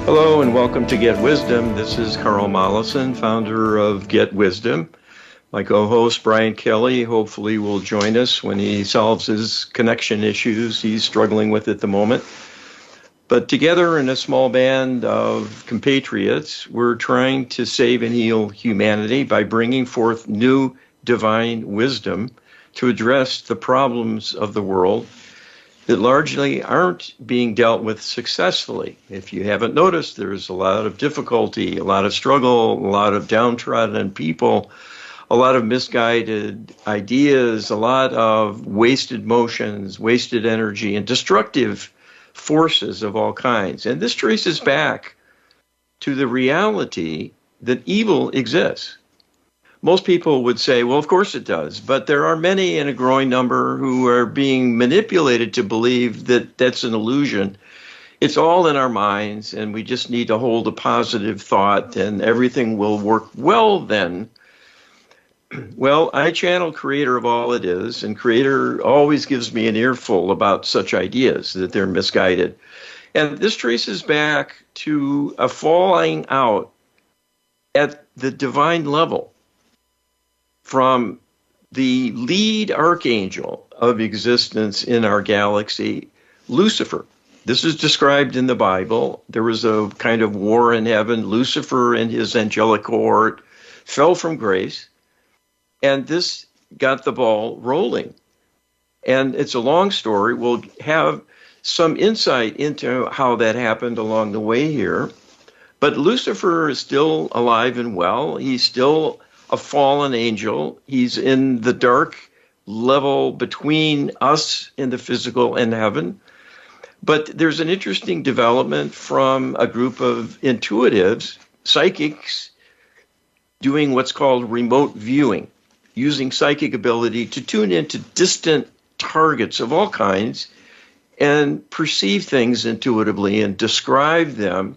Hello and welcome to Get Wisdom. This is Carl Mollison, founder of Get Wisdom. My co-host Brian Kelly hopefully will join us when he solves his connection issues he's struggling with at the moment. But together in a small band of compatriots, we're trying to save and heal humanity by bringing forth new divine wisdom to address the problems of the world that largely aren't being dealt with successfully. If you haven't noticed, there's a lot of difficulty, a lot of struggle, a lot of downtrodden people, a lot of misguided ideas, a lot of wasted motions, wasted energy, and destructive forces of all kinds. And this traces back to the reality that evil exists. Most people would say, well, of course it does, but there are many and a growing number who are being manipulated to believe that that's an illusion. It's all in our minds, and we just need to hold a positive thought, and everything will work well then. Well, I channel Creator of all it is, and Creator always gives me an earful about such ideas, that they're misguided. And this traces back to a falling out at the divine level from the lead archangel of existence in our galaxy, Lucifer. This is described in the Bible. There was a kind of war in heaven. Lucifer and his angelic cohort fell from grace, and this got the ball rolling. And it's a long story. We'll have some insight into how that happened along the way here. But Lucifer is still alive and well. He's still a fallen angel. He's in the dark level between us in the physical and heaven. But there's an interesting development from a group of intuitives, psychics, doing what's called remote viewing, using psychic ability to tune into distant targets of all kinds and perceive things intuitively and describe them.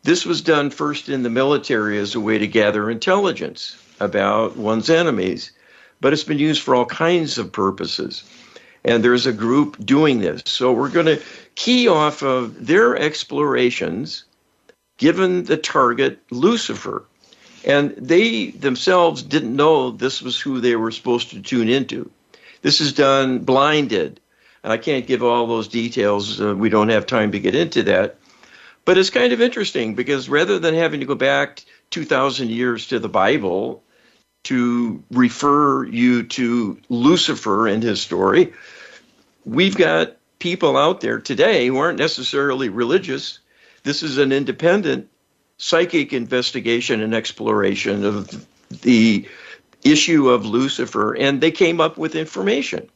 This was done first in the military as a way to gather intelligence about one's enemies, but it's been used for all kinds of purposes. And there's a group doing this. So we're going to key off of their explorations, given the target Lucifer. And they themselves didn't know this was who they were supposed to tune into. This is done blinded. And I can't give all those details. We don't have time to get into that. But it's kind of interesting because rather than having to go back 2,000 years to the Bible to refer you to Lucifer and his story, we've got people out there today who aren't necessarily religious. This is an independent psychic investigation and exploration of the issue of Lucifer, and they came up with information.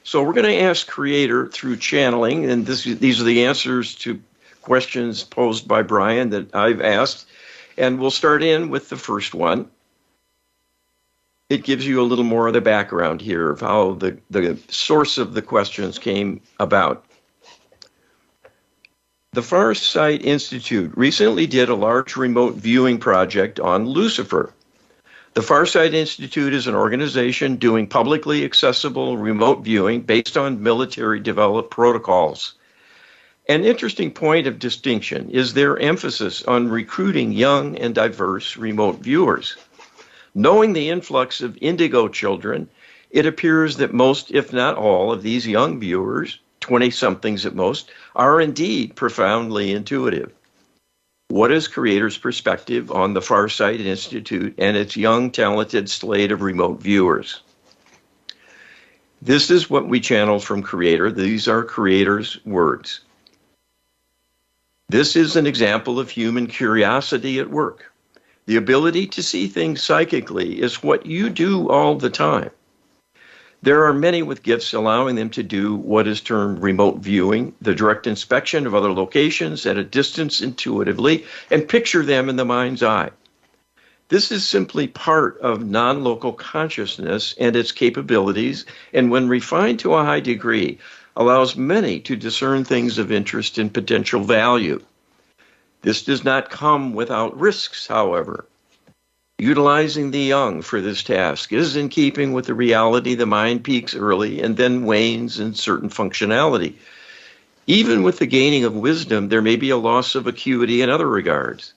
So we're going to ask Creator through channeling, and these are the answers to questions posed by Brian that I've asked, and we'll start in with the first one. It gives you a little more of the background here of how the source of the questions came about. The Far Sight Institute recently did a large remote viewing project on Lucifer. The Far Sight Institute is an organization doing publicly accessible remote viewing based on military-developed protocols. An interesting point of distinction is their emphasis on recruiting young and diverse remote viewers. Knowing the influx of indigo children, it appears that most, if not all, of these young viewers, 20-somethings at most, are indeed profoundly intuitive. What is Creator's perspective on the Far Sight Institute and its young, talented slate of remote viewers? This is what we channel from Creator. These are Creator's words. This is an example of human curiosity at work. The ability to see things psychically is what you do all the time. There are many with gifts allowing them to do what is termed remote viewing, the direct inspection of other locations at a distance intuitively, and picture them in the mind's eye. This is simply part of non-local consciousness and its capabilities, and when refined to a high degree, allows many to discern things of interest and potential value. This does not come without risks, however. Utilizing the young for this task is in keeping with the reality the mind peaks early and then wanes in certain functionality. Even with the gaining of wisdom, there may be a loss of acuity in other regards.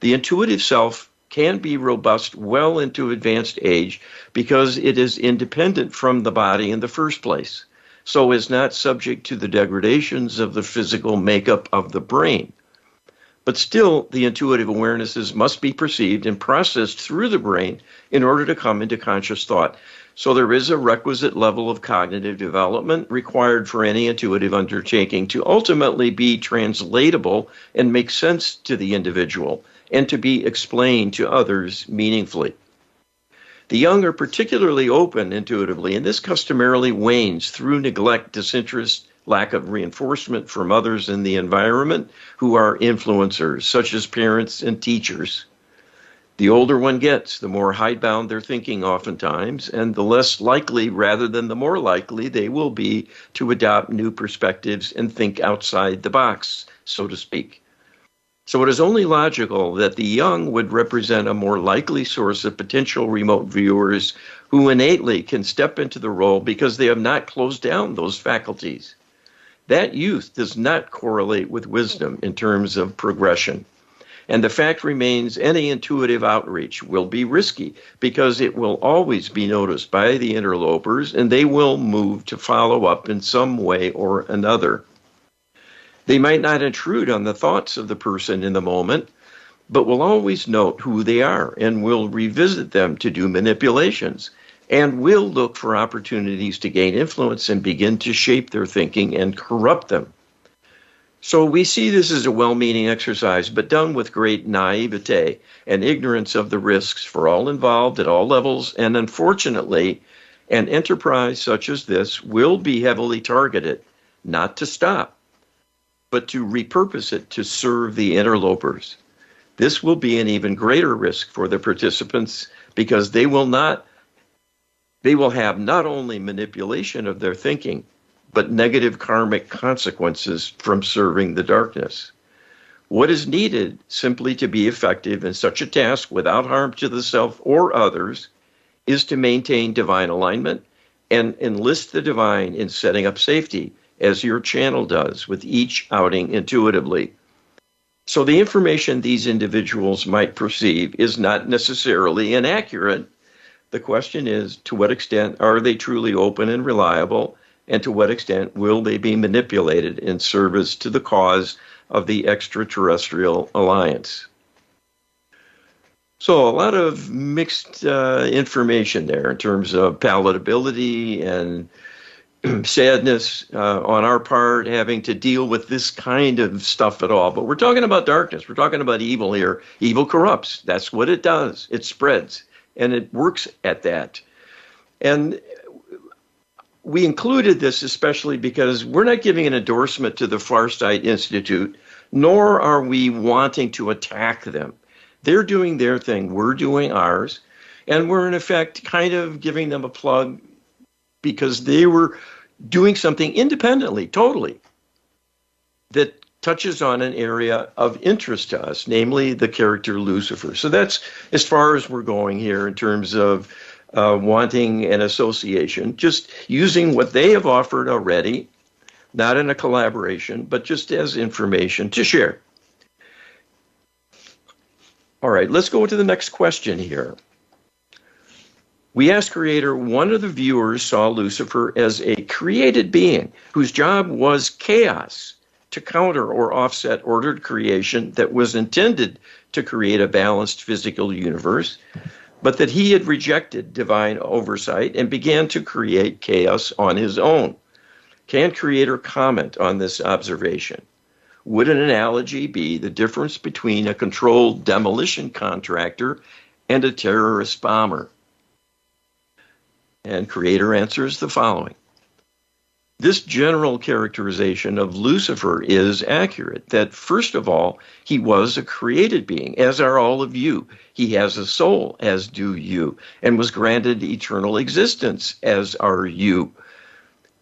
The intuitive self can be robust well into advanced age because it is independent from the body in the first place, so is not subject to the degradations of the physical makeup of the brain. But still, the intuitive awarenesses must be perceived and processed through the brain in order to come into conscious thought. So there is a requisite level of cognitive development required for any intuitive undertaking to ultimately be translatable and make sense to the individual and to be explained to others meaningfully. The young are particularly open intuitively, and this customarily wanes through neglect, disinterest, lack of reinforcement from others in the environment who are influencers, such as parents and teachers. The older one gets, the more hidebound they're thinking oftentimes, and the less likely rather than the more likely they will be to adopt new perspectives and think outside the box, so to speak. So it is only logical that the young would represent a more likely source of potential remote viewers who innately can step into the role because they have not closed down those faculties. That youth does not correlate with wisdom in terms of progression. And the fact remains any intuitive outreach will be risky because it will always be noticed by the interlopers and they will move to follow up in some way or another. They might not intrude on the thoughts of the person in the moment, but will always note who they are and will revisit them to do manipulations and will look for opportunities to gain influence and begin to shape their thinking and corrupt them. So we see this as a well-meaning exercise, but done with great naivete and ignorance of the risks for all involved at all levels. And unfortunately, an enterprise such as this will be heavily targeted, not to stop, but to repurpose it to serve the interlopers. This will be an even greater risk for the participants because they will have not only manipulation of their thinking, but negative karmic consequences from serving the darkness. What is needed simply to be effective in such a task without harm to the self or others is to maintain divine alignment and enlist the divine in setting up safety, as your channel does with each outing intuitively. So the information these individuals might perceive is not necessarily inaccurate. The question is, to what extent are they truly open and reliable? And to what extent will they be manipulated in service to the cause of the extraterrestrial alliance? So a lot of mixed information there in terms of palatability and sadness on our part having to deal with this kind of stuff at all. But we're talking about darkness. We're talking about evil here. Evil corrupts. That's what it does. It spreads. And it works at that. And we included this especially because we're not giving an endorsement to the Farsight Institute, nor are we wanting to attack them. They're doing their thing. We're doing ours. And we're, in effect, kind of giving them a plug because they were doing something independently, totally, that touches on an area of interest to us, namely the character Lucifer. So that's as far as we're going here in terms of wanting an association, just using what they have offered already, not in a collaboration, but just as information to share. All right, let's go to the next question here. We asked Creator, one of the viewers saw Lucifer as a created being whose job was chaos, to counter or offset ordered creation that was intended to create a balanced physical universe, but that he had rejected divine oversight and began to create chaos on his own. Can Creator comment on this observation? Would an analogy be the difference between a controlled demolition contractor and a terrorist bomber? And Creator answers the following. This general characterization of Lucifer is accurate, that first of all, he was a created being, as are all of you. He has a soul, as do you, and was granted eternal existence, as are you.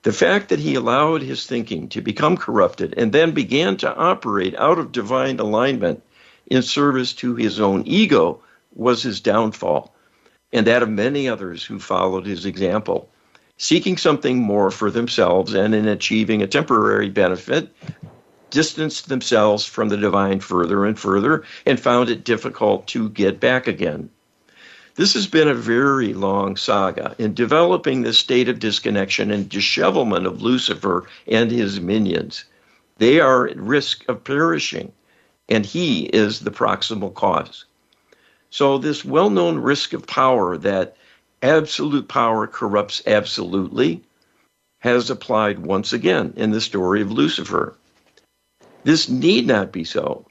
The fact that he allowed his thinking to become corrupted and then began to operate out of divine alignment in service to his own ego was his downfall, and that of many others who followed his example. seeking something more for themselves and in achieving a temporary benefit, distanced themselves from the divine further and further and found it difficult to get back again. This has been a very long saga in developing this state of disconnection and dishevelment of Lucifer and his minions. They are at risk of perishing, and he is the proximal cause. So this well-known risk of power, that absolute power corrupts absolutely, has applied once again in the story of Lucifer. This need not be so,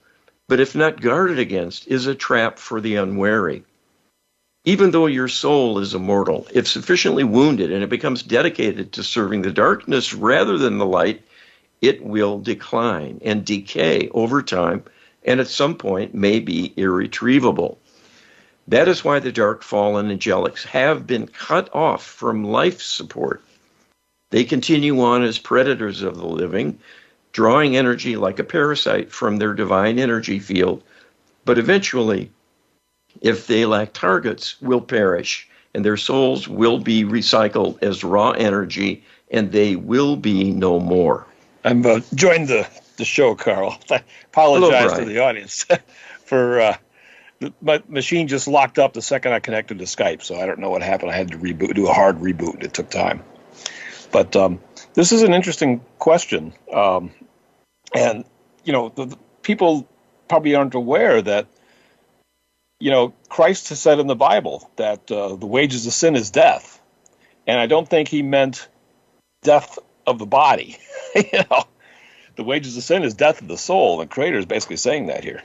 but if not guarded against, is a trap for the unwary. Even though your soul is immortal, if sufficiently wounded and it becomes dedicated to serving the darkness rather than the light, it will decline and decay over time, and at some point may be irretrievable. That is why the dark fallen angelics have been cut off from life support. They continue on as predators of the living, drawing energy like a parasite from their divine energy field, but eventually, if they lack targets, will perish, and their souls will be recycled as raw energy, and they will be no more. I'm joined the show, Carl. I apologize to the audience for my machine just locked up the second I connected to Skype, so I don't know what happened. I had to do a hard reboot. It took time. But this is an interesting question. And, the people probably aren't aware that, Christ has said in the Bible that the wages of sin is death. And I don't think he meant death of the body. The wages of sin is death of the soul. And the Creator is basically saying that here.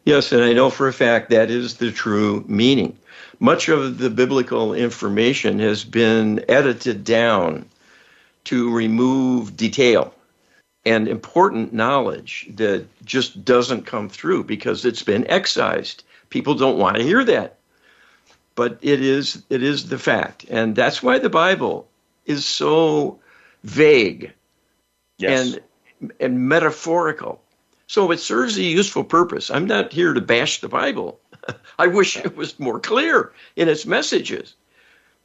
Yes, and I know for a fact that is the true meaning. Much of the biblical information has been edited down to remove detail and important knowledge that just doesn't come through because it's been excised. People don't want to hear that. But it is the fact. And that's why the Bible is so vague and metaphorical. So it serves a useful purpose. I'm not here to bash the Bible. I wish it was more clear in its messages.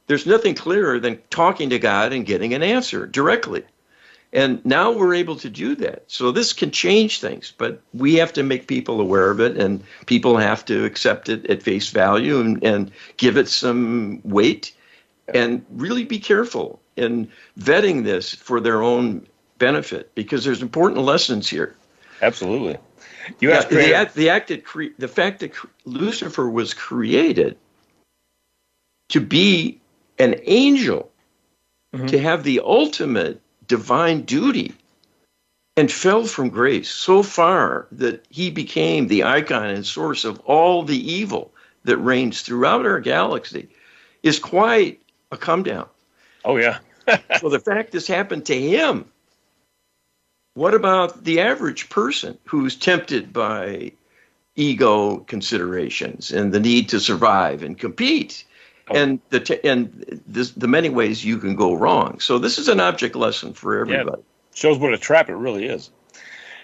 There's nothing clearer than talking to God and getting an answer directly. And now we're able to do that. So this can change things, but we have to make people aware of it, and people have to accept it at face value and give it some weight and really be careful in vetting this for their own benefit, because there's important lessons here. Absolutely. The fact that Lucifer was created to be an angel, to have the ultimate divine duty, and fell from grace so far that he became the icon and source of all the evil that reigns throughout our galaxy, is quite a come down. Oh, yeah. So the fact this happened to him, what about the average person who's tempted by ego considerations and the need to survive and compete, and the many ways you can go wrong? So this is an object lesson for everybody. Yeah, shows what a trap it really is.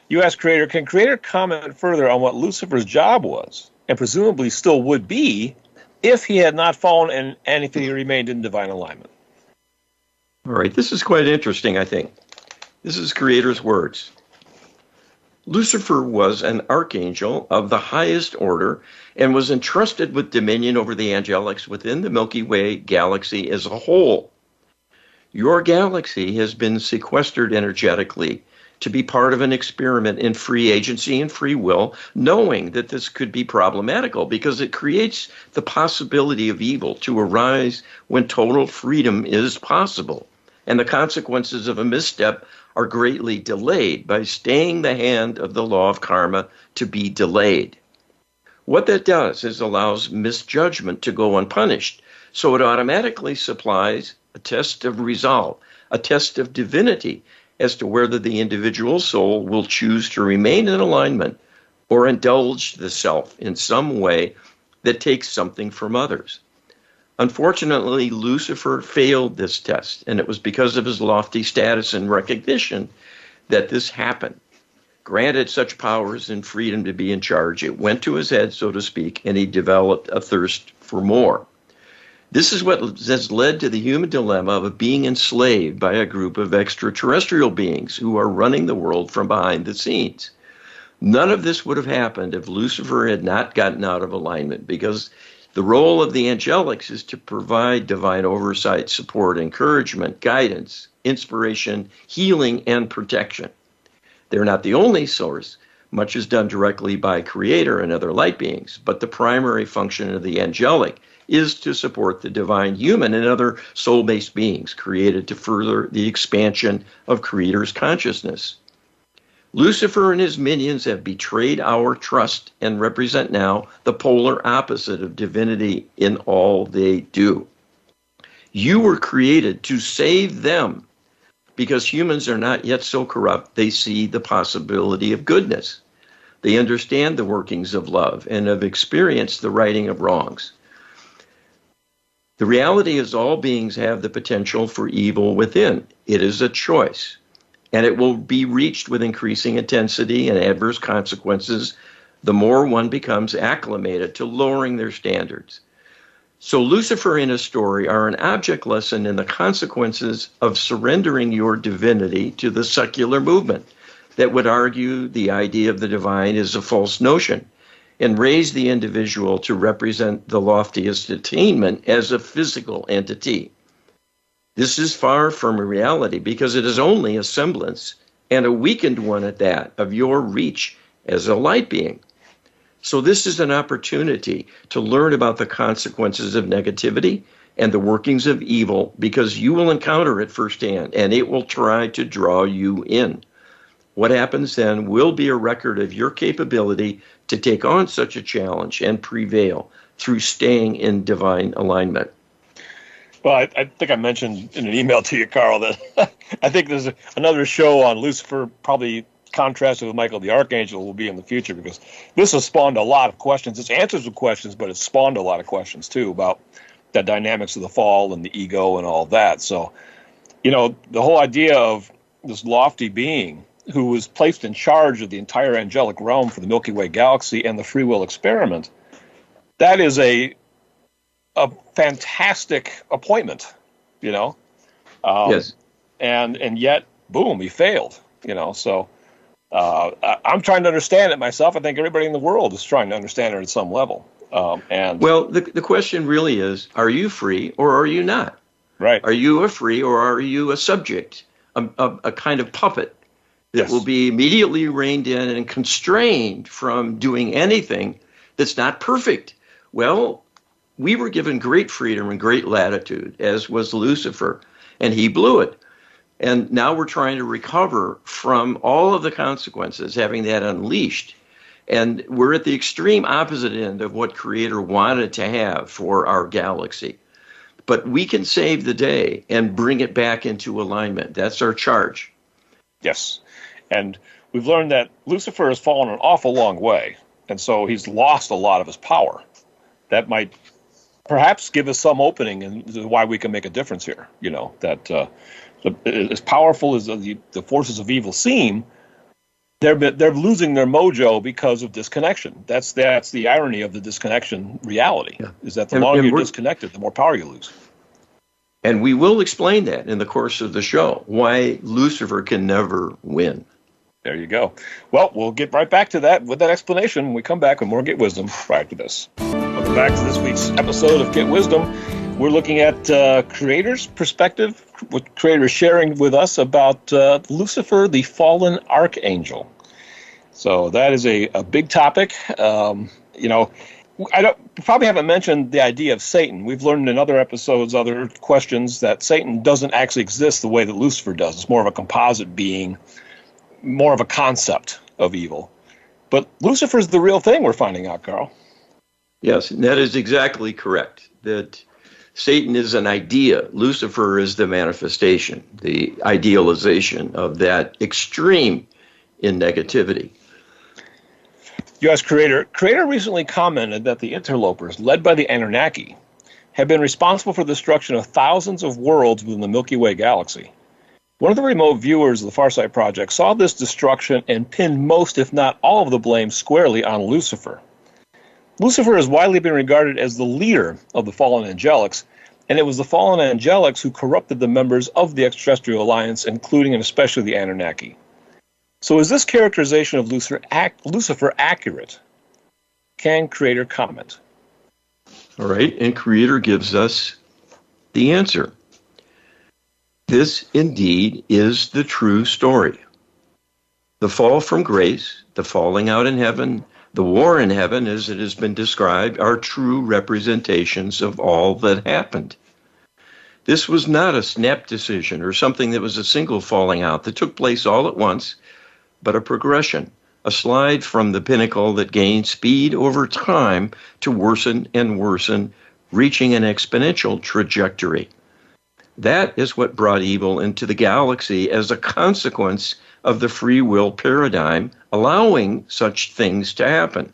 You ask Creator, can Creator comment further on what Lucifer's job was, and presumably still would be, if he had not fallen and if he remained in divine alignment? All right, this is quite interesting, I think. This is Creator's words. Lucifer was an archangel of the highest order and was entrusted with dominion over the angelics within the Milky Way galaxy as a whole. Your galaxy has been sequestered energetically to be part of an experiment in free agency and free will, knowing that this could be problematical because it creates the possibility of evil to arise when total freedom is possible. And the consequences of a misstep are greatly delayed by staying the hand of the law of karma to be delayed. What that does is allows misjudgment to go unpunished, so it automatically supplies a test of resolve, a test of divinity, as to whether the individual soul will choose to remain in alignment or indulge the self in some way that takes something from others. Unfortunately, Lucifer failed this test, and it was because of his lofty status and recognition that this happened. Granted such powers and freedom to be in charge, it went to his head, so to speak, and he developed a thirst for more. This is what has led to the human dilemma of being enslaved by a group of extraterrestrial beings who are running the world from behind the scenes. None of this would have happened if Lucifer had not gotten out of alignment, because the role of the angelics is to provide divine oversight, support, encouragement, guidance, inspiration, healing, and protection. They're not the only source. Much is done directly by Creator and other light beings, but the primary function of the angelic is to support the divine human and other soul-based beings created to further the expansion of Creator's consciousness. Lucifer and his minions have betrayed our trust and represent now the polar opposite of divinity in all they do. You were created to save them, because humans are not yet so corrupt they see the possibility of goodness. They understand the workings of love and have experienced the righting of wrongs. The reality is all beings have the potential for evil within. It is a choice, and it will be reached with increasing intensity and adverse consequences the more one becomes acclimated to lowering their standards. So Lucifer and his story are an object lesson in the consequences of surrendering your divinity to the secular movement that would argue the idea of the divine is a false notion and raise the individual to represent the loftiest attainment as a physical entity. This is far from a reality, because it is only a semblance, and a weakened one at that, of your reach as a light being. So this is an opportunity to learn about the consequences of negativity and the workings of evil, because you will encounter it firsthand, and it will try to draw you in. What happens then will be a record of your capability to take on such a challenge and prevail through staying in divine alignment. Well, I think I mentioned in an email to you, Carl, that I think there's another show on Lucifer, probably contrasted with Michael the Archangel, will be in the future, because this has spawned a lot of questions. It's answers with questions, but it's spawned a lot of questions, too, about the dynamics of the fall and the ego and all that. So, the whole idea of this lofty being who was placed in charge of the entire angelic realm for the Milky Way galaxy and the free will experiment, that is a fantastic appointment, Yes. And yet, boom, he failed, so I'm trying to understand it myself. I think everybody in the world is trying to understand it at some level. Well, the question really is, are you free or are you not? Right. Are you a free or are you a subject, a kind of puppet that will be immediately reined in and constrained from doing anything that's not perfect? Well, we were given great freedom and great latitude, as was Lucifer, and he blew it. And now we're trying to recover from all of the consequences, having that unleashed. And we're at the extreme opposite end of what Creator wanted to have for our galaxy. But we can save the day and bring it back into alignment. That's our charge. Yes. And we've learned that Lucifer has fallen an awful long way. And so he's lost a lot of his power. That might perhaps give us some opening into why we can make a difference here. That as powerful as the forces of evil seem, they're losing their mojo because of disconnection. That's the irony of the disconnection reality, is that the longer you're disconnected, the more power you lose. And we will explain that in the course of the show, why Lucifer can never win. There you go. Well, we'll get right back to that with that explanation when we come back with more Get Wisdom prior to this. Welcome back to this week's episode of Get Wisdom. We're looking at Creator's perspective, what Creator is sharing with us about Lucifer, the fallen Archangel. So that is a big topic. I probably haven't mentioned the idea of Satan. We've learned in other episodes, other questions, that Satan doesn't actually exist the way that Lucifer does. It's more of a composite being, more of a concept of evil. But Lucifer's the real thing, we're finding out, Carl. Yes, and that is exactly correct. That Satan is an idea. Lucifer is the manifestation, the idealization of that extreme in negativity. You asked Creator. Creator recently commented that the interlopers, led by the Anunnaki, have been responsible for the destruction of thousands of worlds within the Milky Way galaxy. One of the remote viewers of the Farsight Project saw this destruction and pinned most, if not all, of the blame squarely on Lucifer. Lucifer has widely been regarded as the leader of the fallen angelics, And it was the fallen angelics who corrupted the members of the extraterrestrial alliance, including and especially the Anunnaki. So is this characterization of Lucifer accurate? Can Creator comment? All right, and Creator gives us the answer. This indeed is the true story. The fall from grace, the falling out in heaven, the war in heaven, as it has been described, are true representations of all that happened. This was not a snap decision or something that was a single falling out that took place all at once, but a progression, a slide from the pinnacle that gained speed over time to worsen and worsen, reaching an exponential trajectory. That is what brought evil into the galaxy as a consequence of the free will paradigm, allowing such things to happen.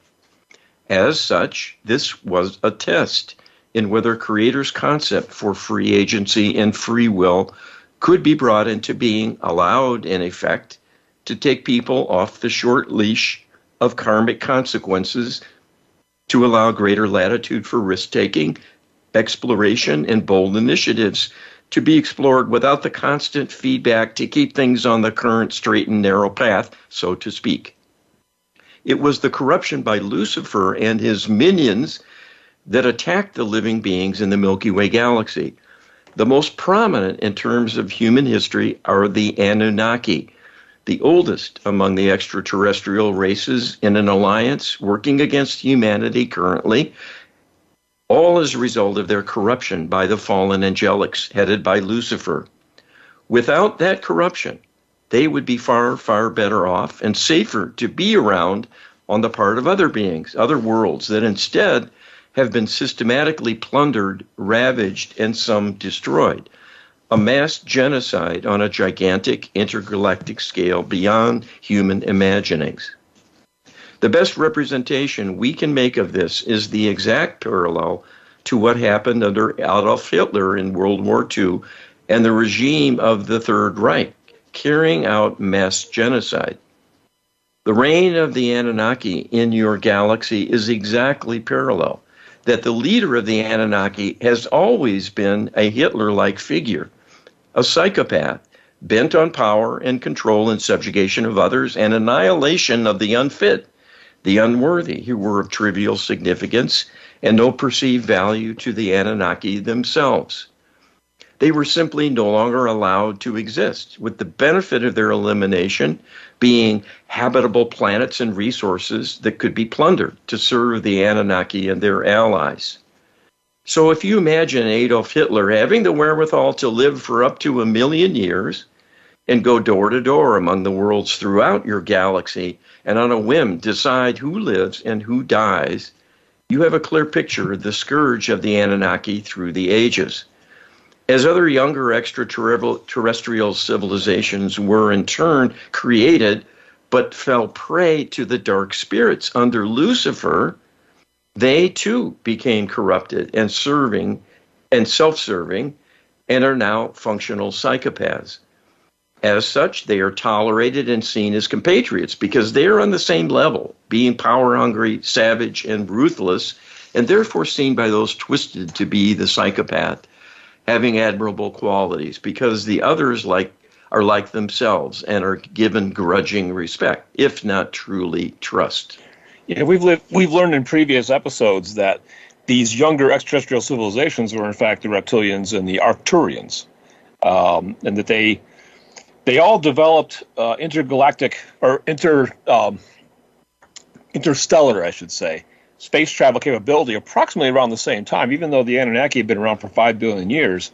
As such, this was a test in whether Creator's concept for free agency and free will could be brought into being, allowed, in effect, to take people off the short leash of karmic consequences, to allow greater latitude for risk-taking, exploration, and bold initiatives to be explored without the constant feedback to keep things on the current straight and narrow path, so to speak. It was the corruption by Lucifer and his minions that attacked the living beings in the Milky Way galaxy. The most prominent in terms of human history are the Anunnaki, the oldest among the extraterrestrial races in an alliance working against humanity currently, all as a result of their corruption by the fallen angelics headed by Lucifer. Without that corruption, they would be far, far better off and safer to be around on the part of other beings, other worlds that instead have been systematically plundered, ravaged, and some destroyed. A mass genocide on a gigantic intergalactic scale beyond human imaginings. The best representation we can make of this is the exact parallel to what happened under Adolf Hitler in World War II and the regime of the Third Reich, carrying out mass genocide. The reign of the Anunnaki in your galaxy is exactly parallel, that the leader of the Anunnaki has always been a Hitler-like figure, a psychopath, bent on power and control and subjugation of others and annihilation of the unfit, the unworthy, who were of trivial significance and no perceived value to the Anunnaki themselves. They were simply no longer allowed to exist, with the benefit of their elimination being habitable planets and resources that could be plundered to serve the Anunnaki and their allies. So if you imagine Adolf Hitler having the wherewithal to live for up to 1 million years and go door to door among the worlds throughout your galaxy and on a whim decide who lives and who dies, you have a clear picture of the scourge of the Anunnaki through the ages. As other younger extraterrestrial civilizations were in turn created but fell prey to the dark spirits under Lucifer, they too became corrupted and serving and self-serving and are now functional psychopaths. As such, they are tolerated and seen as compatriots because they are on the same level, being power-hungry, savage, and ruthless, and therefore seen by those twisted to be the psychopath, having admirable qualities, because the others are like themselves and are given grudging respect, if not truly trust. Yeah, we've learned in previous episodes that these younger extraterrestrial civilizations were in fact the reptilians and the Arcturians, and that they all developed intergalactic or interstellar, I should say, space travel capability approximately around the same time. Even though the Anunnaki had been around for 5 billion years,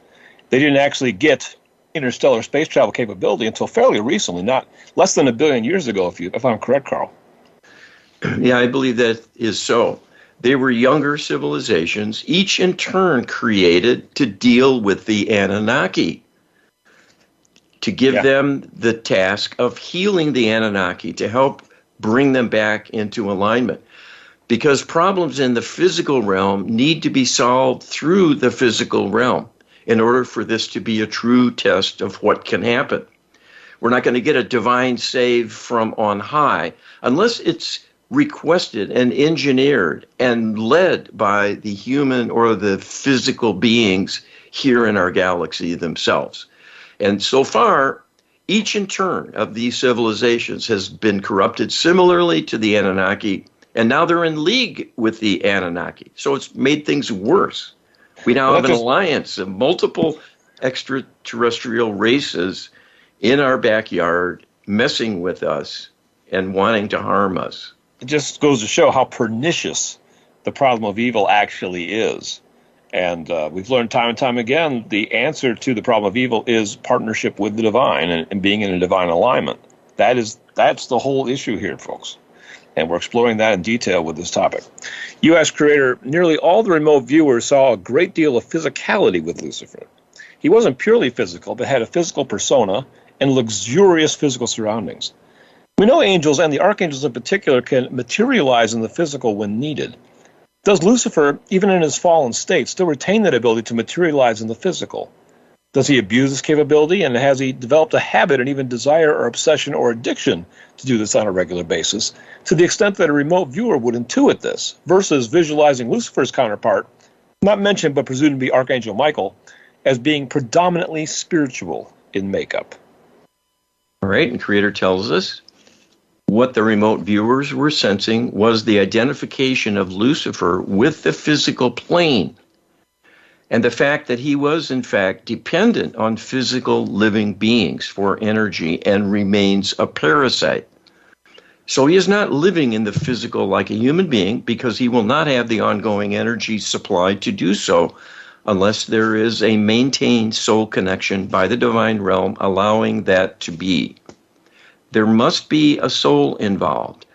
they didn't actually get interstellar space travel capability until fairly recently, not less than 1 billion years ago, if I'm correct, Carl. Yeah, I believe that is so. They were younger civilizations, each in turn created to deal with the Anunnaki, to give them the task of healing the Anunnaki, to help bring them back into alignment. Because problems in the physical realm need to be solved through the physical realm in order for this to be a true test of what can happen. We're not going to get a divine save from on high unless it's requested and engineered and led by the human or the physical beings here in our galaxy themselves. And so far, each in turn of these civilizations has been corrupted similarly to the Anunnaki, and now they're in league with the Anunnaki. So it's made things worse. We now have an alliance of multiple extraterrestrial races in our backyard, messing with us and wanting to harm us. It just goes to show how pernicious the problem of evil actually is. And we've learned time and time again, the answer to the problem of evil is partnership with the divine and being in a divine alignment. That's the whole issue here, folks. And we're exploring that in detail with this topic. You asked Creator, nearly all the remote viewers saw a great deal of physicality with Lucifer. He wasn't purely physical, but had a physical persona and luxurious physical surroundings. We know angels, and the archangels in particular, can materialize in the physical when needed. Does Lucifer, even in his fallen state, still retain that ability to materialize in the physical? Does he abuse this capability, and has he developed a habit and even desire or obsession or addiction to do this on a regular basis, to the extent that a remote viewer would intuit this, versus visualizing Lucifer's counterpart, not mentioned but presumed to be Archangel Michael, as being predominantly spiritual in makeup? All right, and Creator tells us what the remote viewers were sensing was the identification of Lucifer with the physical plane, and the fact that he was, in fact, dependent on physical living beings for energy and remains a parasite. So he is not living in the physical like a human being, because he will not have the ongoing energy supply to do so unless there is a maintained soul connection by the divine realm allowing that to be. There must be a soul involved.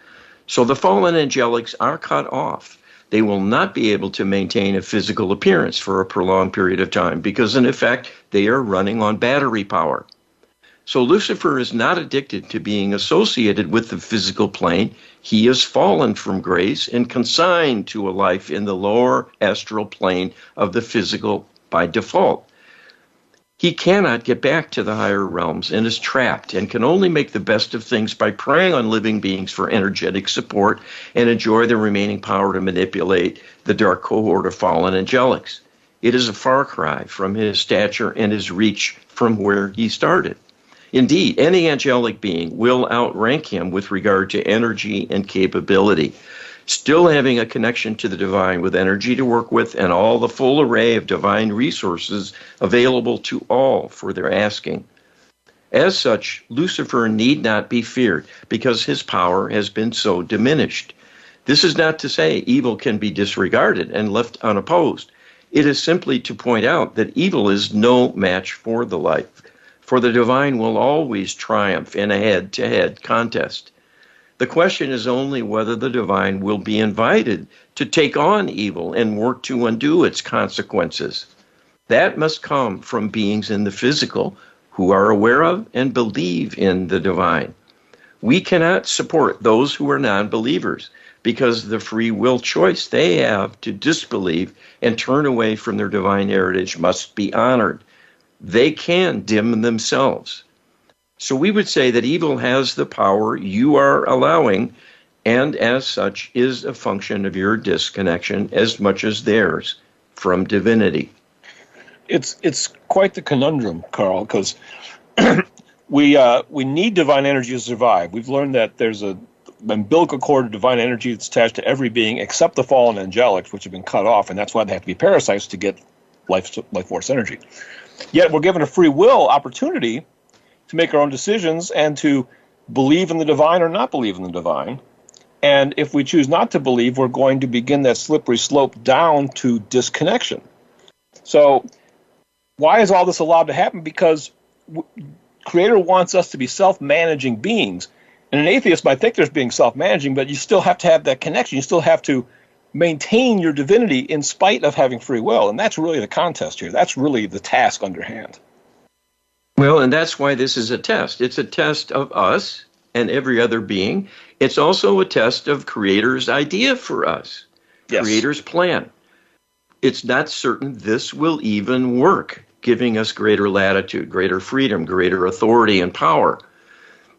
So the fallen angelics are cut off. They will not be able to maintain a physical appearance for a prolonged period of time because, in effect, they are running on battery power. So Lucifer is not addicted to being associated with the physical plane. He has fallen from grace and consigned to a life in the lower astral plane of the physical by default. He cannot get back to the higher realms and is trapped and can only make the best of things by preying on living beings for energetic support and enjoy the remaining power to manipulate the dark cohort of fallen angelics. It is a far cry from his stature and his reach from where he started. Indeed, any angelic being will outrank him with regard to energy and capability. Still having a connection to the divine with energy to work with and all the full array of divine resources available to all for their asking. As such, Lucifer need not be feared because his power has been so diminished. This is not to say evil can be disregarded and left unopposed. It is simply to point out that evil is no match for the light, for the divine will always triumph in a head-to-head contest. The question is only whether the divine will be invited to take on evil and work to undo its consequences. That must come from beings in the physical who are aware of and believe in the divine. We cannot support those who are non-believers because the free will choice they have to disbelieve and turn away from their divine heritage must be honored. They can dim themselves. So we would say that evil has the power you are allowing, and as such is a function of your disconnection as much as theirs from divinity. It's quite the conundrum, Carl, because we need divine energy to survive. We've learned that there's an umbilical cord of divine energy that's attached to every being except the fallen angelics, which have been cut off, and that's why they have to be parasites to get life force energy. Yet we're given a free will opportunity to make our own decisions and to believe in the divine or not believe in the divine. And if we choose not to believe, we're going to begin that slippery slope down to disconnection. So why is all this allowed to happen? Because Creator wants us to be self-managing beings. And an atheist might think there's being self-managing, but you still have to have that connection. You still have to maintain your divinity in spite of having free will. And that's really the contest here. That's really the task underhand. Well, and that's why this is a test. It's a test of us and every other being. It's also a test of Creator's idea for us, yes. Creator's plan. It's not certain this will even work, giving us greater latitude, greater freedom, greater authority and power.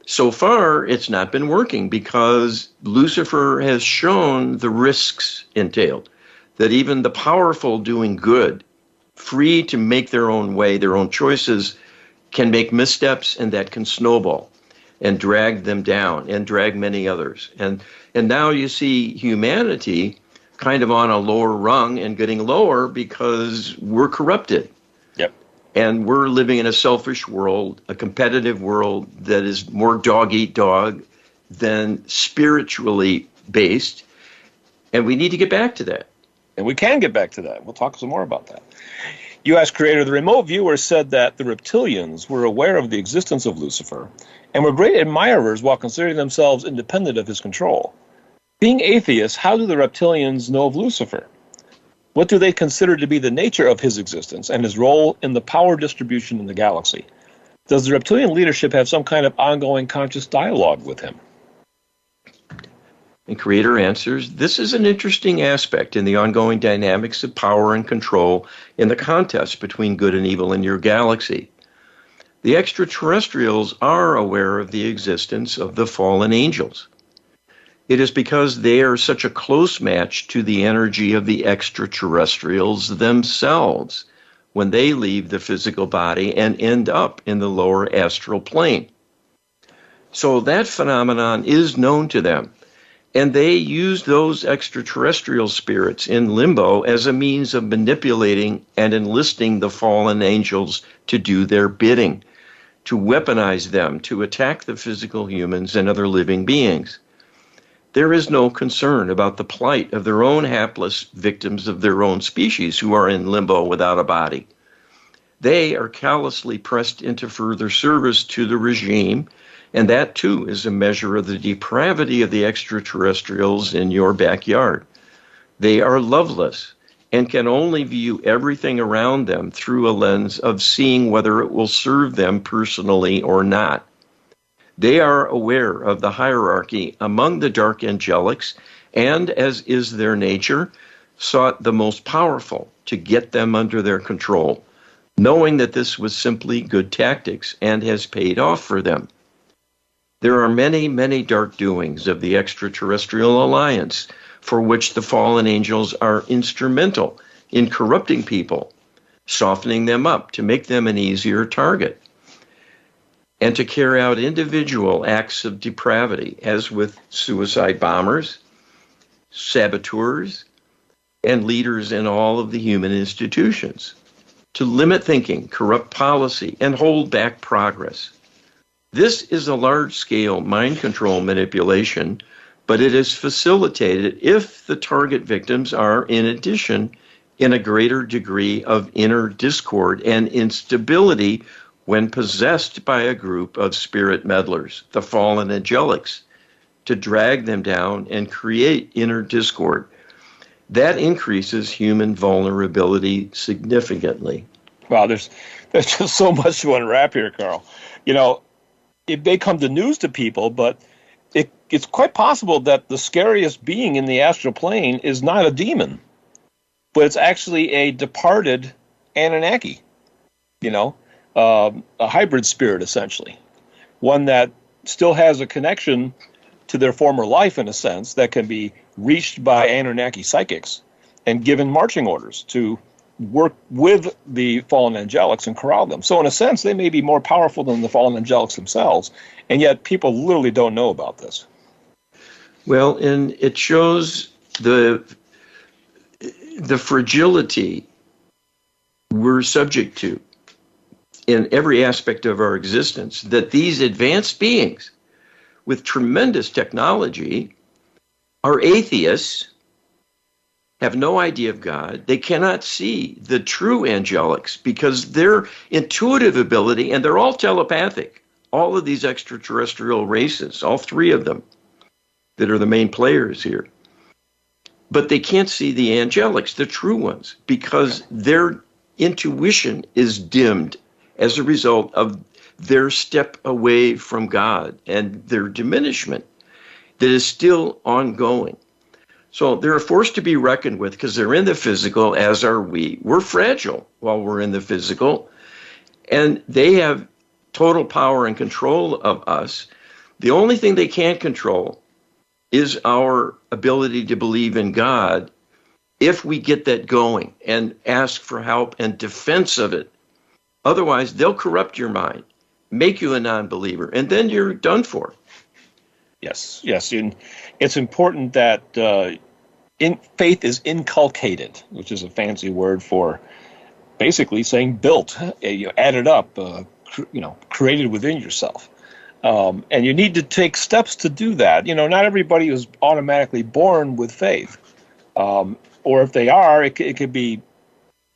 So far, it's not been working because Lucifer has shown the risks entailed, that even the powerful doing good free to make their own way, their own choices, can make missteps, and that can snowball and drag them down and drag many others. And now you see humanity kind of on a lower rung and getting lower because we're corrupted. Yep. And we're living in a selfish world, a competitive world that is more dog eat dog than spiritually based. And we need to get back to that. And we can get back to that. We'll talk some more about that. U.S. Creator, the remote viewer said that the reptilians were aware of the existence of Lucifer and were great admirers while considering themselves independent of his control. Being atheists, how do the reptilians know of Lucifer? What do they consider to be the nature of his existence and his role in the power distribution in the galaxy? Does the reptilian leadership have some kind of ongoing conscious dialogue with him? And Creator answers, this is an interesting aspect in the ongoing dynamics of power and control in the contest between good and evil in your galaxy. The extraterrestrials are aware of the existence of the fallen angels. It is because they are such a close match to the energy of the extraterrestrials themselves when they leave the physical body and end up in the lower astral plane. So that phenomenon is known to them. And they use those extraterrestrial spirits in limbo as a means of manipulating and enlisting the fallen angels to do their bidding, to weaponize them, to attack the physical humans and other living beings. There is no concern about the plight of their own hapless victims of their own species who are in limbo without a body. They are callously pressed into further service to the regime, and that, too, is a measure of the depravity of the extraterrestrials in your backyard. They are loveless and can only view everything around them through a lens of seeing whether it will serve them personally or not. They are aware of the hierarchy among the dark angelics and, as is their nature, sought the most powerful to get them under their control, knowing that this was simply good tactics and has paid off for them. There are many, many dark doings of the extraterrestrial alliance for which the fallen angels are instrumental in corrupting people, softening them up to make them an easier target, and to carry out individual acts of depravity, as with suicide bombers, saboteurs, and leaders in all of the human institutions, to limit thinking, corrupt policy, and hold back progress. This is a large-scale mind control manipulation, but it is facilitated if the target victims are, in addition, in a greater degree of inner discord and instability when possessed by a group of spirit meddlers, the fallen angelics, to drag them down and create inner discord. That increases human vulnerability significantly. Wow, there's just so much to unwrap here, Carl. You know, it may come to news to people, but it's quite possible that the scariest being in the astral plane is not a demon, but it's actually a departed Anunnaki, a hybrid spirit, essentially. One that still has a connection to their former life, in a sense, that can be reached by Anunnaki psychics and given marching orders to work with the fallen angelics and corral them. So in a sense, they may be more powerful than the fallen angelics themselves, and yet people literally don't know about this. Well, and it shows the fragility we're subject to in every aspect of our existence, that these advanced beings with tremendous technology are atheists, have no idea of God. They cannot see the true angelics because their intuitive ability, and they're all telepathic, all of these extraterrestrial races, all three of them that are the main players here. But they can't see the angelics, the true ones, because their intuition is dimmed as a result of their step away from God and their diminishment that is still ongoing. So they're a force to be reckoned with because they're in the physical, as are we. We're fragile while we're in the physical, and they have total power and control of us. The only thing they can't control is our ability to believe in God if we get that going and ask for help and defense of it. Otherwise, they'll corrupt your mind, make you a non-believer, and then you're done for. Yes. And it's important that faith is inculcated, which is a fancy word for basically saying built, added up, created within yourself. And you need to take steps to do that. Not everybody is automatically born with faith. Or if they are, it could be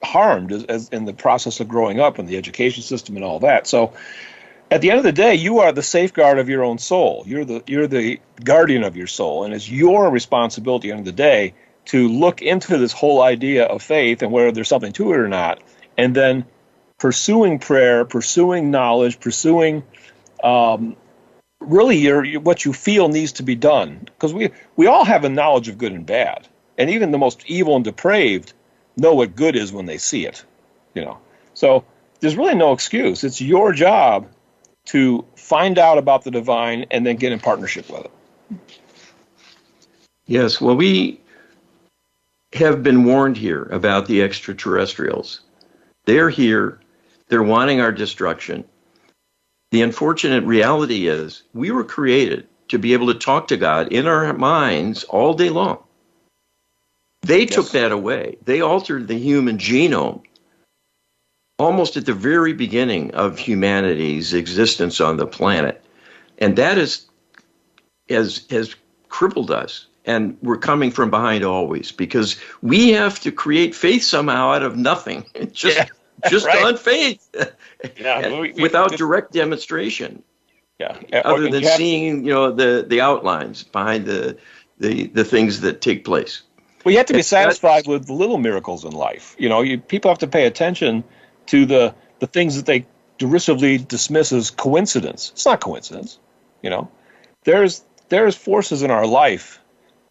harmed as in the process of growing up in the education system and all that. So at the end of the day, you are the safeguard of your own soul. You're the guardian of your soul, and it's your responsibility at the end of the day to look into this whole idea of faith and whether there's something to it or not, and then pursuing prayer, pursuing knowledge, pursuing really what you feel needs to be done. Because we all have a knowledge of good and bad, and even the most evil and depraved know what good is when they see it. So there's really no excuse. It's your job to find out about the divine and then get in partnership with it. Yes, well, we have been warned here about the extraterrestrials. They're here. They're wanting our destruction. The unfortunate reality is we were created to be able to talk to God in our minds all day long. They took that away. They altered the human genome almost at the very beginning of humanity's existence on the planet. And that has crippled us. And we're coming from behind always, because we have to create faith somehow out of nothing. Just right. On faith. Without direct demonstration. Yeah. Other than seeing, the outlines behind the things that take place. Well, you have to be satisfied with the little miracles in life. People have to pay attention to the things that they derisively dismiss as coincidence. It's not coincidence. There's forces in our life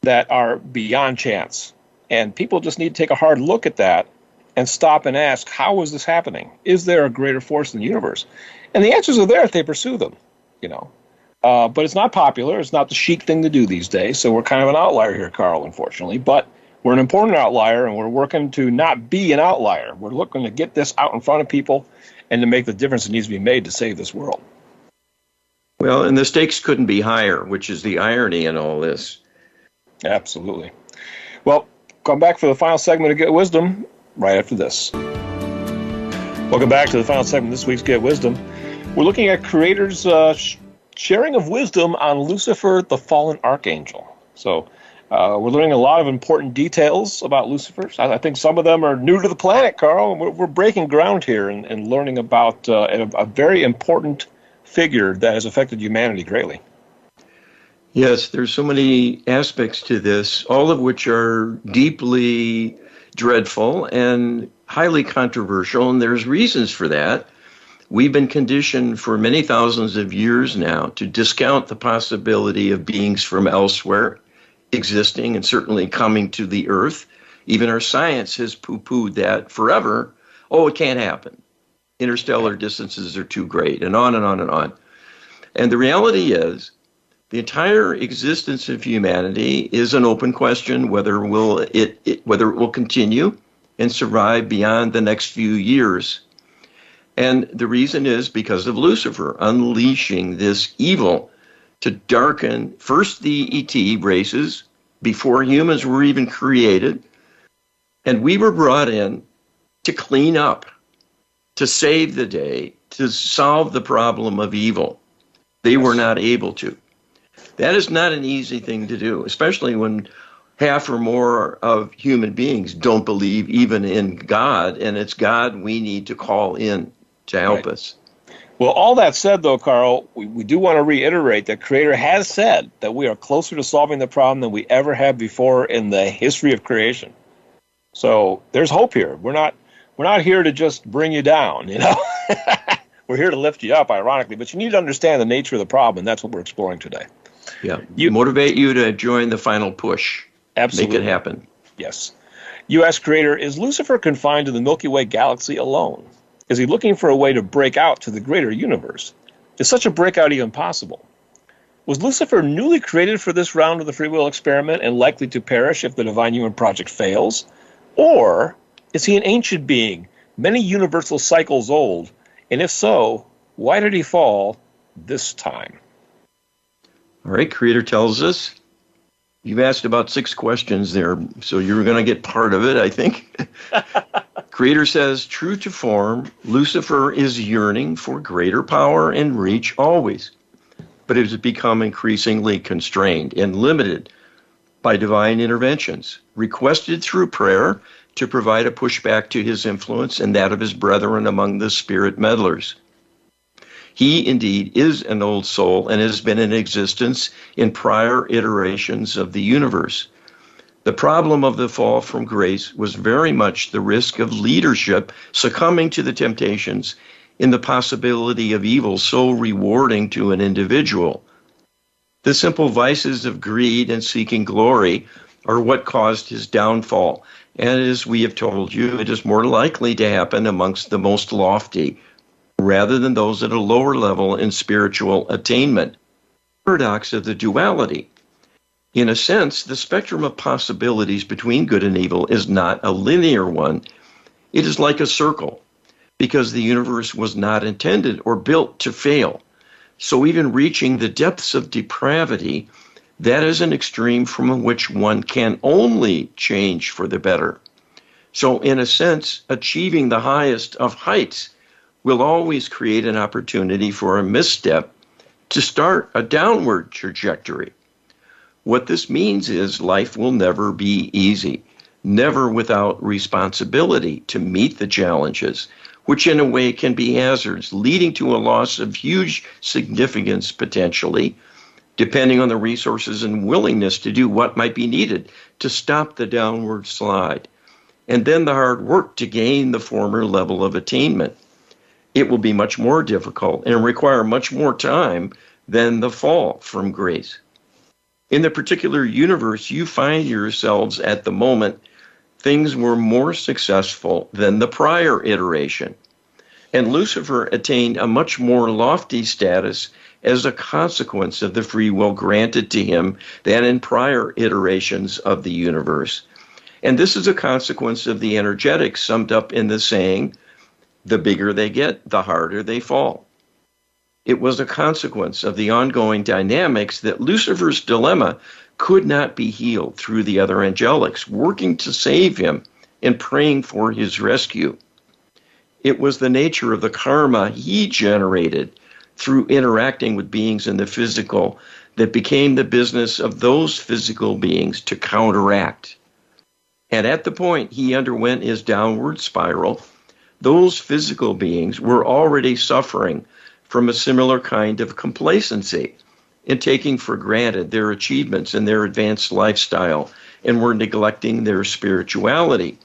that are beyond chance, and people just need to take a hard look at that and stop and ask, how is this happening? Is there a greater force in the universe? And the answers are there if they pursue them. But it's not popular. It's not the chic thing to do these days. So we're kind of an outlier here, Carl, unfortunately. But we're an important outlier, and we're working to not be an outlier. We're looking to get this out in front of people and to make the difference that needs to be made to save this world. Well, and the stakes couldn't be higher, which is the irony in all this. Absolutely. Well, come back for the final segment of Get Wisdom right after this. Welcome back to the final segment of this week's Get Wisdom. We're looking at Creator's sharing of wisdom on Lucifer, the fallen archangel. So we're learning a lot of important details about Lucifer. I think some of them are new to the planet, Carl. We're breaking ground here and learning about a very important figure that has affected humanity greatly. Yes, there's so many aspects to this, all of which are deeply dreadful and highly controversial, and there's reasons for that. We've been conditioned for many thousands of years now to discount the possibility of beings from elsewhere existing and certainly coming to the earth. Even our science has poo-pooed that forever. Oh, it can't happen. Interstellar distances are too great, and on and on and on. And the reality is, the entire existence of humanity is an open question whether it will continue and survive beyond the next few years. And the reason is because of Lucifer unleashing this evil to darken first the ET races before humans were even created. And we were brought in to clean up, to save the day, to solve the problem of evil. They were not able to. That is not an easy thing to do, especially when half or more of human beings don't believe even in God, and it's God we need to call in to help us. Well, all that said, though, Carl, we do want to reiterate that Creator has said that we are closer to solving the problem than we ever have before in the history of creation. So there's hope here. We're not here to just bring you down, We're here to lift you up, ironically, but you need to understand the nature of the problem, and that's what we're exploring today. Yeah, motivate you to join the final push. Absolutely. Make it happen. Yes. U.S. Creator, is Lucifer confined to the Milky Way galaxy alone? Is he looking for a way to break out to the greater universe? Is such a breakout even possible? Was Lucifer newly created for this round of the free will experiment and likely to perish if the divine human project fails? Or is he an ancient being, many universal cycles old? And if so, why did he fall this time? All right, Creator tells us. You've asked about 6 questions there, so you're going to get part of it, I think. Creator says, true to form, Lucifer is yearning for greater power and reach always, but it has become increasingly constrained and limited by divine interventions, requested through prayer to provide a pushback to his influence and that of his brethren among the spirit meddlers. He indeed is an old soul and has been in existence in prior iterations of the universe. The problem of the fall from grace was very much the risk of leadership succumbing to the temptations in the possibility of evil so rewarding to an individual. The simple vices of greed and seeking glory are what caused his downfall. And as we have told you, it is more likely to happen amongst the most lofty, rather than those at a lower level in spiritual attainment. Paradox of the duality. In a sense, the spectrum of possibilities between good and evil is not a linear one. It is like a circle, because the universe was not intended or built to fail. So even reaching the depths of depravity, that is an extreme from which one can only change for the better. So in a sense, achieving the highest of heights will always create an opportunity for a misstep to start a downward trajectory. What this means is life will never be easy, never without responsibility to meet the challenges, which in a way can be hazards, leading to a loss of huge significance potentially, depending on the resources and willingness to do what might be needed to stop the downward slide, and then the hard work to gain the former level of attainment. It will be much more difficult and require much more time than the fall from grace. In the particular universe you find yourselves at the moment, things were more successful than the prior iteration. And Lucifer attained a much more lofty status as a consequence of the free will granted to him than in prior iterations of the universe. And this is a consequence of the energetics summed up in the saying, the bigger they get, the harder they fall. It was a consequence of the ongoing dynamics that Lucifer's dilemma could not be healed through the other angelics working to save him and praying for his rescue. It was the nature of the karma he generated through interacting with beings in the physical that became the business of those physical beings to counteract. And at the point he underwent his downward spiral, those physical beings were already suffering from a similar kind of complacency in taking for granted their achievements and their advanced lifestyle and were neglecting their spirituality.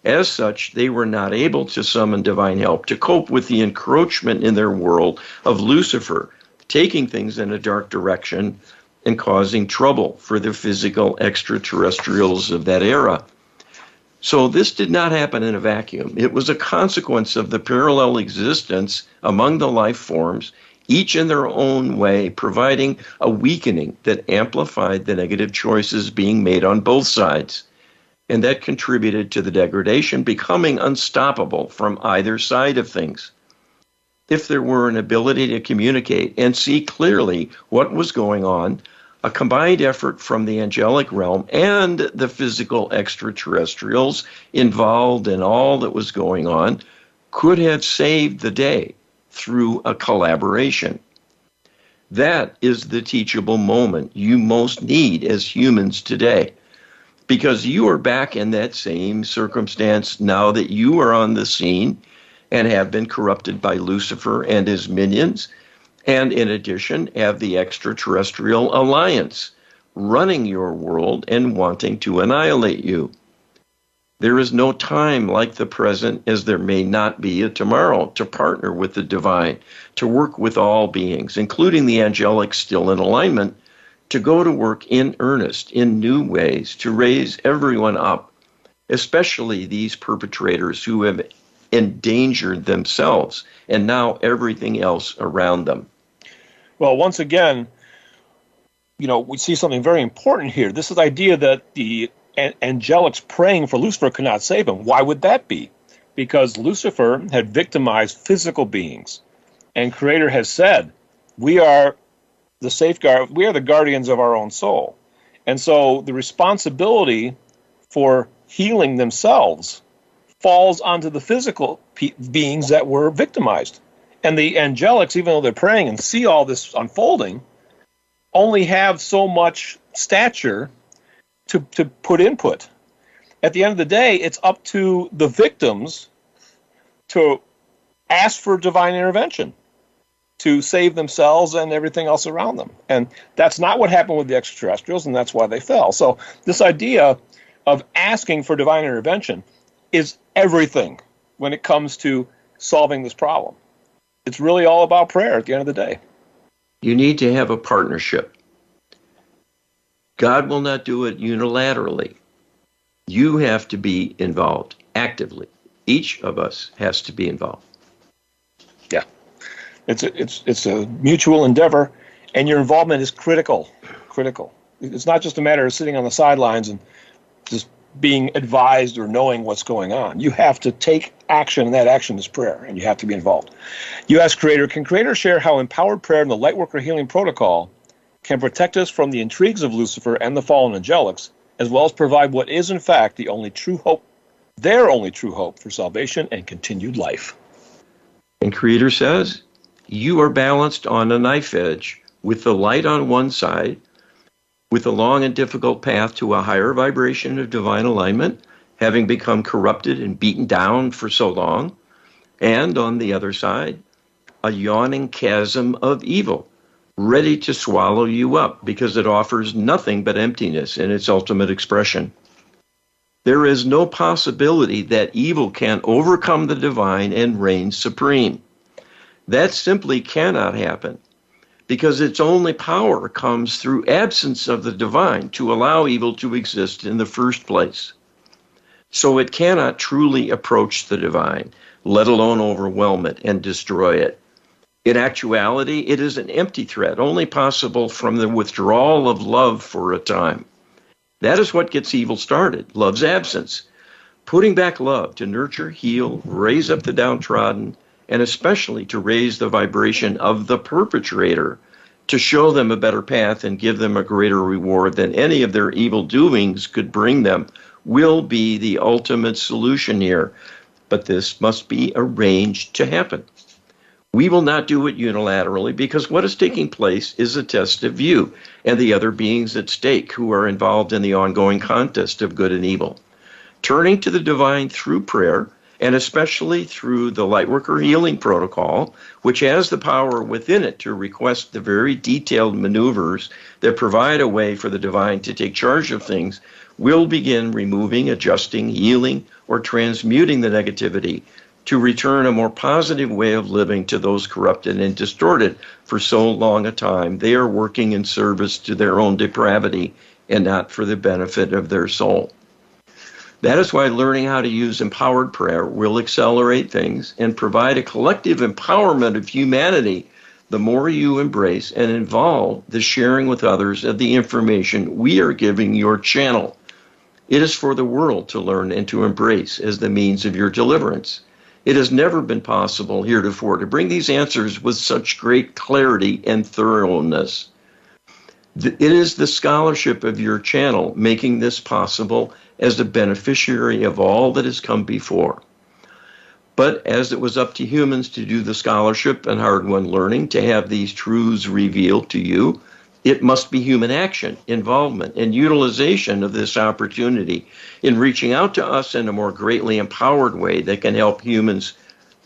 As such, they were not able to summon divine help to cope with the encroachment in their world of Lucifer, taking things in a dark direction and causing trouble for the physical extraterrestrials of that era. So this did not happen in a vacuum. It was a consequence of the parallel existence among the life forms, each in their own way, providing a weakening that amplified the negative choices being made on both sides. And that contributed to the degradation becoming unstoppable from either side of things. If there were an ability to communicate and see clearly what was going on, a combined effort from the angelic realm and the physical extraterrestrials involved in all that was going on could have saved the day through a collaboration. That is the teachable moment you most need as humans today, because you are back in that same circumstance now that you are on the scene and have been corrupted by Lucifer and his minions, and in addition have the extraterrestrial alliance running your world and wanting to annihilate you. There is no time like the present, as there may not be a tomorrow, to partner with the divine, to work with all beings, including the angelic still in alignment, to go to work in earnest, in new ways, to raise everyone up, especially these perpetrators who have endangered themselves and now everything else around them. Well, once again, we see something very important here. This is the idea that the angelics praying for Lucifer could not save him. Why would that be? Because Lucifer had victimized physical beings, and Creator has said, we are the safeguard, we are the guardians of our own soul. And so the responsibility for healing themselves falls onto the physical beings that were victimized. And the angelics, even though they're praying and see all this unfolding, only have so much stature to put input. At the end of the day, it's up to the victims to ask for divine intervention to save themselves and everything else around them. And that's not what happened with the extraterrestrials, and that's why they fell. So this idea of asking for divine intervention is everything when it comes to solving this problem. It's really all about prayer at the end of the day. You need to have a partnership. God will not do it unilaterally. You have to be involved actively. Each of us has to be involved. Yeah. It's a mutual endeavor, and your involvement is critical. It's not just a matter of sitting on the sidelines and just being advised or knowing what's going on. You have to take action, and that action is prayer, and you have to be involved. You ask Creator, can Creator share how empowered prayer and the Lightworker healing protocol can protect us from the intrigues of Lucifer and the fallen angelics, as well as provide what is in fact the only true hope, their only true hope for salvation and continued life? And Creator says, you are balanced on a knife edge with the light on one side, with a long and difficult path to a higher vibration of divine alignment, having become corrupted and beaten down for so long, and on the other side, a yawning chasm of evil, ready to swallow you up because it offers nothing but emptiness in its ultimate expression. There is no possibility that evil can overcome the divine and reign supreme. That simply cannot happen, because its only power comes through absence of the divine to allow evil to exist in the first place. So it cannot truly approach the divine, let alone overwhelm it and destroy it. In actuality, it is an empty threat, only possible from the withdrawal of love for a time. That is what gets evil started, love's absence. Putting back love to nurture, heal, raise up the downtrodden, and especially to raise the vibration of the perpetrator, to show them a better path and give them a greater reward than any of their evil doings could bring them, will be the ultimate solution here. But this must be arranged to happen. We will not do it unilaterally, because what is taking place is a test of you and the other beings at stake who are involved in the ongoing contest of good and evil. Turning to the divine through prayer, and especially through the Lightworker healing protocol, which has the power within it to request the very detailed maneuvers that provide a way for the divine to take charge of things, will begin removing, adjusting, healing, or transmuting the negativity to return a more positive way of living to those corrupted and distorted for so long a time. They are working in service to their own depravity and not for the benefit of their soul. That is why learning how to use empowered prayer will accelerate things and provide a collective empowerment of humanity the more you embrace and involve the sharing with others of the information we are giving your channel. It is for the world to learn and to embrace as the means of your deliverance. It has never been possible heretofore to bring these answers with such great clarity and thoroughness. It is the scholarship of your channel making this possible as the beneficiary of all that has come before. But as it was up to humans to do the scholarship and hard-won learning to have these truths revealed to you, it must be human action, involvement, and utilization of this opportunity in reaching out to us in a more greatly empowered way that can help humans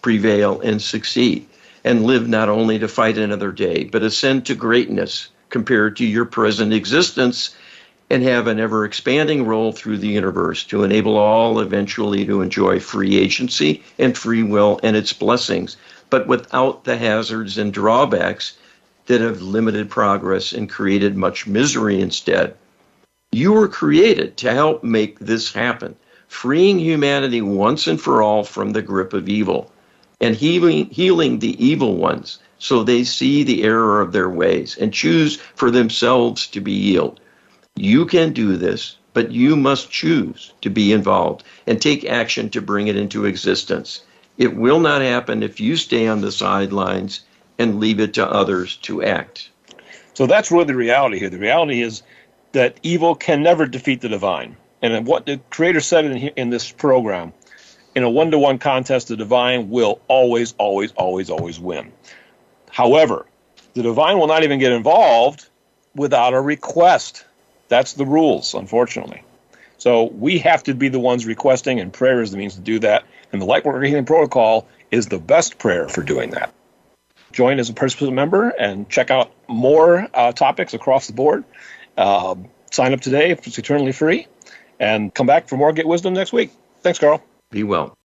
prevail and succeed, and live not only to fight another day, but ascend to greatness compared to your present existence, and have an ever-expanding role through the universe to enable all eventually to enjoy free agency and free will and its blessings, but without the hazards and drawbacks that have limited progress and created much misery instead. You were created to help make this happen, freeing humanity once and for all from the grip of evil, and healing the evil ones so they see the error of their ways and choose for themselves to be healed. You can do this but you must choose to be involved and take action to bring it into existence. It will not happen if you stay on the sidelines and leave it to others to act. So that's really the reality here. The reality is that evil can never defeat the divine. And what the Creator said in this program, in a one-to-one contest, the divine will always, always, always, always win. However, the divine will not even get involved without a request. That's the rules, unfortunately. So we have to be the ones requesting, and prayer is the means to do that. And the Lightworker Healing Protocol is the best prayer for doing that. Join as a participant member and check out more topics across the board. Sign up today if it's eternally free, and come back for more Get Wisdom next week. Thanks, Carl. Be well.